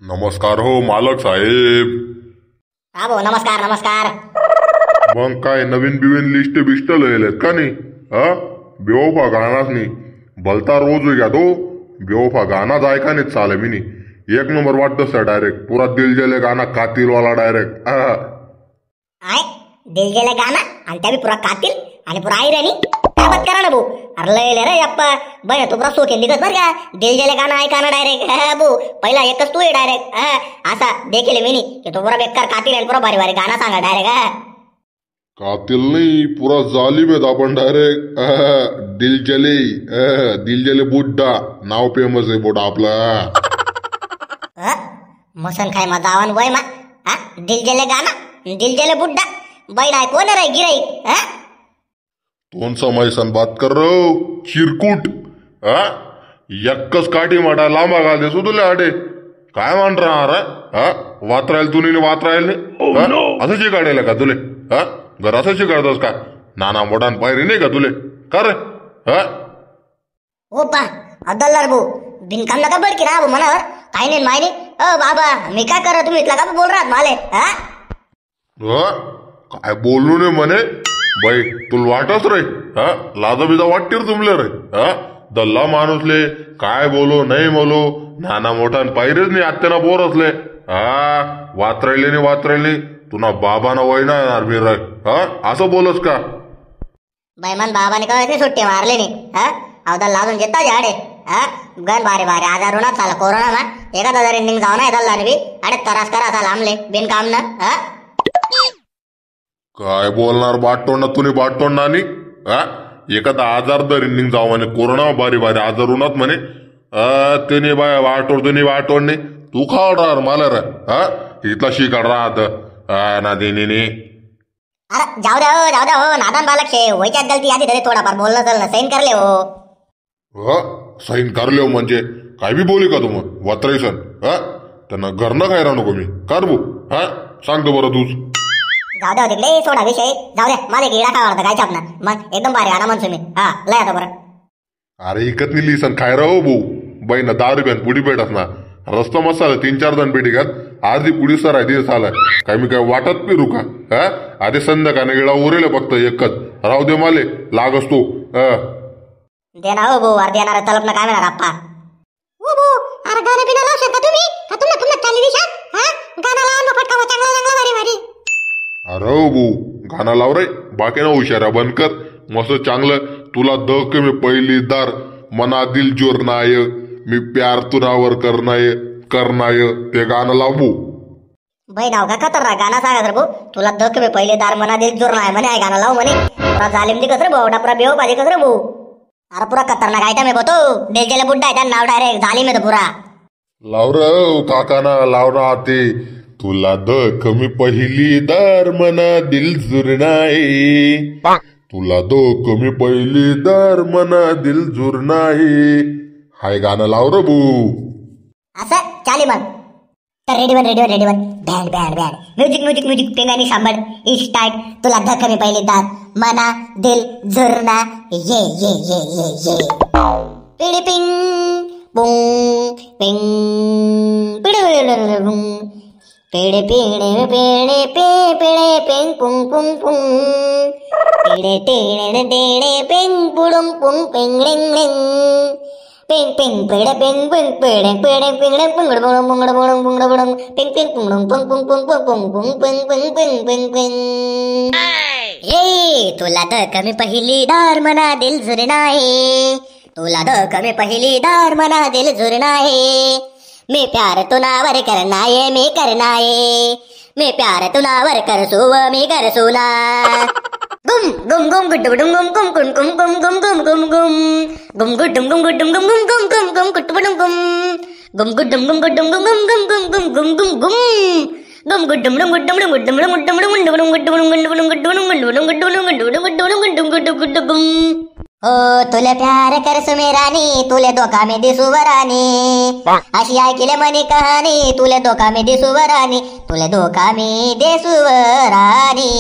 नमस्कार हो मालक साहेब. हा भाऊ, नमस्कार नमस्कार. मग काय नवीन बिवीन लिस्ट बिस्ट लिहिलेत का नाही? हा बेवफा गाणाच नाही भलता रोज घ्या तो बेवफा गाणाच ऐका नाही चाले मी नाही. एक नंबर वाटतं सर डायरेक्ट पुरा दिल जले गाणा कातिलवाला डायरेक्ट. आय दिल गेले गाणं आणि त्या बी पुरा कातील आणि पुरा आयरणी काय बात करा ना भाऊ. अरे लय रे अप्पा बन तू पुरा सोकेन दिगत बर का. दिल गेले गाणं ऐका ना डायरेक्ट. हा भाऊ पहिला एकच तू आहे डायरेक्ट. असा देखील मी नाही की तो पुरा बेकार कातील आणि पुरा भारी भारी गाणं सांगा डायरेक्ट. कातिल नाही पुरा जालिम आहेत आपण डायरेक्ट. दिल जले बुड्ढा नाव फेमस आहे बोडा आपला. मसन खाय मा जावन वय मा. दिल गेले गाणं दिल गेले बुड्ढा बैन आहे कोण रे गिराईक. कौन सा मैसन बात कर रहे हो चिरकुट. यक्कच काठी माटा लांबा घाल दे तुला आडे काय मान राहणार. वात्रायल तुनी वात्रायल नाही असं काढायला का तुले. घर असं शिकाळतोस का नाना मोठान पायरी नाही का तुले का रे. ओ पा अदल्लार भाऊ बिनकाम नका बडकी ना मनावर काही नाही माहिती. बाबा मी काय करा तुम्ही इथला का बोल राहत माले. काय बोललो नाही म्हणे बाई तुला वाटच रे. लाजा बिजा वाटते रे तुमले रे. दल्ला माणूसले काय बोलो नाही बोलो नाना मोठान पायरीच नाही आत्याना बोर असले. वात्रायले नाही वात्रायले तुना बाबाना वय ना येणार मी रे. असं बोलस का बैमान बाबाने कळत सुट्टी मारले नाही. अवदा लाजून घेता झाडे. गन भारी भारी आजार होणार चाल कोरोना मा एखादा हजार इंडिंग जाऊ ना येतात बी अरे तरास करा असा लांबले बिनकाम ना. काय बोलणार बाटतोंड तुने बाटतोंड नानी. एखादा आजार दर इंडिंग जाऊ म्हणे कोरोना भारी भारी आजार होणार म्हणे. ते बाय वाटोड तुम्ही वाटोड नाही तू खावड राहणार मला रे. इथला शिकाड राहत ना देणी. अरे जाऊ द्या हो नादान बालक शे वयच्यात गलती आधी तरी थोडाफार बोलणं चालणं सैन करले हो. सैन करले म्हणजे काय बी बोली का तुम वात्रायसन. त्यांना घरनं काय राहू नको मी कर भू. सांगतो बरं तूच. जाऊ द्या तिकडे सोडा विषय जाऊ द्या मला एक इडा काय वाटतं काय छापना मग एकदम भारी आणा म्हणतो मी. लय आता बरं. अरे इकत नाही लिसन खाय राहो भाऊ बाई ना 10 रुपयान पुडी पेटत ना रस्ता मसाला 3-4 जण पेटी घात आधी पुडी सर आहे दिवस आला काय मी काय वाटत पिरू का. आधी संध्याकाळने गेला उरेल फक्त एकच राहू दे माले लागस तो. देणार हो भाऊ अर्धी येणार तलप ना काय मिळणार आप्पा. ओ भाऊ अरे गाणं बिना लावू शकता तुम्ही का तुमना चालली दिशा. गाणं लावून फटका चांगला चांगला भारी भारी. अरे भाऊ गाणं लाव रे बाकी ना हुशारा बंद कर मस्त चांगलं तुला दक मी पहिली दार मना दिल जोर नाय मी प्यार तुरावर करनाय ते गाणं लावू. बाई नाव का खतरनाक गाणं सांगा रे भाऊ. तुला दक मी पहिले दार मना दिल जोर नाही म्हणे गाणं लाव म्हणे. पुरा जालिम दिकस रे भाऊ पुरा बेव पाहिजे कस रे भाऊ. अरे पुरा खतरनाक आयटम आहे बतो दिल गेले बुड्ढा आहे नाव डायरेक्ट जालिम आहे पुरा. लाव र काकाना लावना ते तुला दक मी पहिली दार मना दिल जुरनाय. तुला दक मी पहिली दार मना दिल जुरनाय हाय गाणं लाव रे भू. असं चाली मग तर रेडी वन बँड म्युझिक पेंगानी सांभाळ स्टार्ट. तुला धक्का मी पहिली दार मना दिल जुरना ये पिडी पिंग पुंग पिंग पिडी पेड़े पेड़े पेड़े पे पेड़े पेंग पुंग पुंग पुंग पेड़े टेड़े टेड़े पेंग पुडुंग पुंग पेंग रिंग रिंग पेंग पेंग पेड़े पेंग पेंग पेड़े पेड़े पेंगड़े पुंगड़ पुंगड़ पुंगड़ पुंगड़ पुंगड़ पुंगड़ पेंग पेंग पुंगड़ पुंग पुंग पुंग पुंग पुंग पुंग पेंग पेंग पेंग पेंग पेंग. ये तुला तर कमी पहिली दार मना दिल जुरना है. तुला तर कमी पहिली दार मना दिल जुरना है. मैं प्यार तुनावर करना है मैं करना है. मैं प्यार तुनावर कर सो मैं कर सोना. गुम गुम गुम गुड्डुम गुम गुम गुम गुम गुम गुम गुम गुम गुम गुड्डुम गुम गुड्डुम गुम गुम गुम गुम गुम गुट्टुम गुम गुड्डुम गुम गुड्डुम गुम गुम गुम गुम गुम गुम गुम गुम गुड्डुम गुम गुड्डुम गुड्डुम गुड्डुम गुड्डुम गुम. हो तुले प्यार कर सुमेरानी तुले धोखा में दिसू वरानी. अशी ऐकले मनी कहाणी तुले धोखा में दिसू वरानी. तुले धोखा में दिसू वरानी.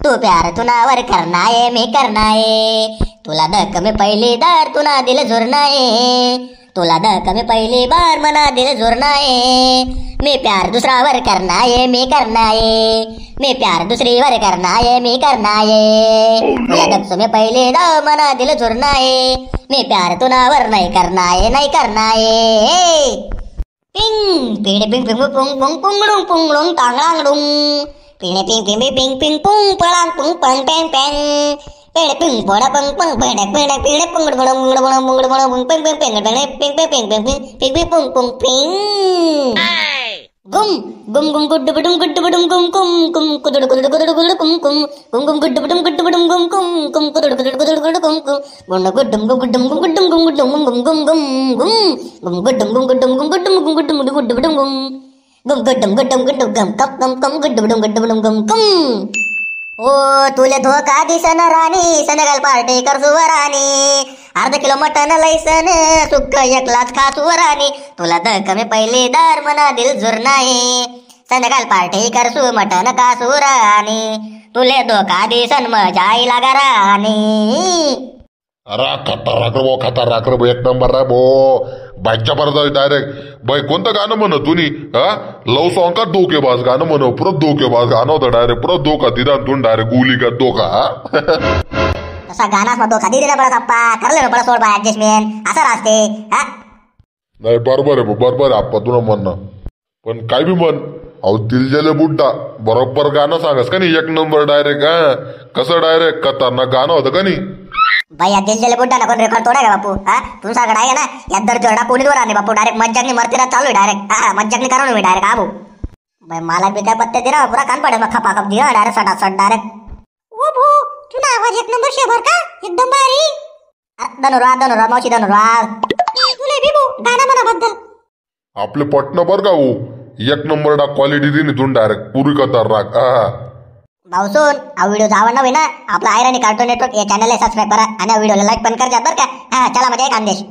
तू प्यार तुनावर करना है मैं करना है. तुला धक्क में पहली दार तुना दिल झुरना है. तुला धक में पहली बार मना दिल जुरना है, मैं प्यार दूसरा वर करना है, मैं करना है, मैं प्यार दूसरी वर करना है, मैं करना है। तुला धक में पहले दा मना दिल जुरना है, मैं प्यार तुना वर नहीं करना है, नहीं करना है। पिंग पीड़े पिंग पिंग पुंग पुंग पुंगड़ुंग पुंगड़ुंग टांगड़ांगड़ुंग, पीड़े पिंग पिंग पिंग पिंग पुंग पड़ांग पुंग पंग पेंग पेंग, पेड़ पिंग पड़ा पंग पंग पेड़ पेड़ पेड़ पुंगड़ पड़ा मुंगड़ पड़ा मुंगड़ पड़ा पुंग पेंग पेंग पेंग पेंग पिंग पिंग पिंग पिंग पिंग पिंग पुंग पुंग पिंग। गुम गुम गुम गुड्डु बडुम गुम कुम कुदड़ कुदड़ कुदड़ कुदड़ कुम गुम गुड्डु बडुम गुम कुम कुदड़ कुदड़ कुदड़ कुदड़ कुम गुंड गुड्डुम गुड्डुम गुड्डुम गुड्डुम गुम गुड्डुम गुड्डुम बडुम गुम कम गुड्डुम गुम। ओ तुले धोका दिसन राणी सनगल पार्टी कर सुवरानी, अर्ध किलो मटन लैसन सुक्क एकलाच खा सुवरानी, तुला धक में पहले दार मना दिल जुरना है, सनगल पार्टी कर सु मटन का सुरानी, तुले धोका दिसन मजाई लगा रानी। अरे खतरनाक रे भाऊ, एक नंबर रे भाऊ. बाईकच्या परत डायरेक्ट बाई कोणतं गाणं म्हण तुम्ही लव सॉन्ग का धोकेबाज गाणं म्हण, परत धोकेबाज गाणं होतं डायरेक्ट, परत धोका दिला तुम्ही डायरेक्ट गोली का धोका. तसा गाणाच मग धोका दिला परत अप्पा करले ना परत सोड बाय ऍडजस्टमेंट असं राहते. नाही बरोबर आहे बरोबर आहे आप्पा तुला म्हणणं, पण काय बी म्हण अहो दिलजले बुड्डा बरोबर गाणं सांगस का नाही, एक नंबर डायरेक्ट कसं डायरेक्ट खतरनाक गाणं होतं का नाही. भाई या दिल बुड्डा ना कोण रेकॉर्ड तोडे का बापू. तुमच्याकडे आहे ना या दर जोडा पोलीसवर आले बापू, डायरेक्ट मज्जाकनी मरतीला चालू आहे डायरेक्ट. मज्जाकनी करून मी डायरेक्ट आबू भाई मला बी काय पत्ते दे ना पुरा कान पडे मग खपा खप दिया डायरेक्ट सटासट डायरेक्ट. ओ भो तुला आवाज एक नंबर शेवर का एकदम भारी. धनुराव मावशी धनुराव तुले बी भो गाणं म्हणाबद्दल आपले पटणं बरं का हो, एक नंबर डा क्वालिटी दिली तुम्ही डायरेक्ट पुरी खतरनाक. भाऊसून हा व्हिडिओ आवडला होई ना आपला आयराणी कार्टून नेटवर्क या चॅनलला सबस्क्राईब करा आणि व्हिडिओला लाईक पण करा बरं का. चला म्हणजे एक आदेश.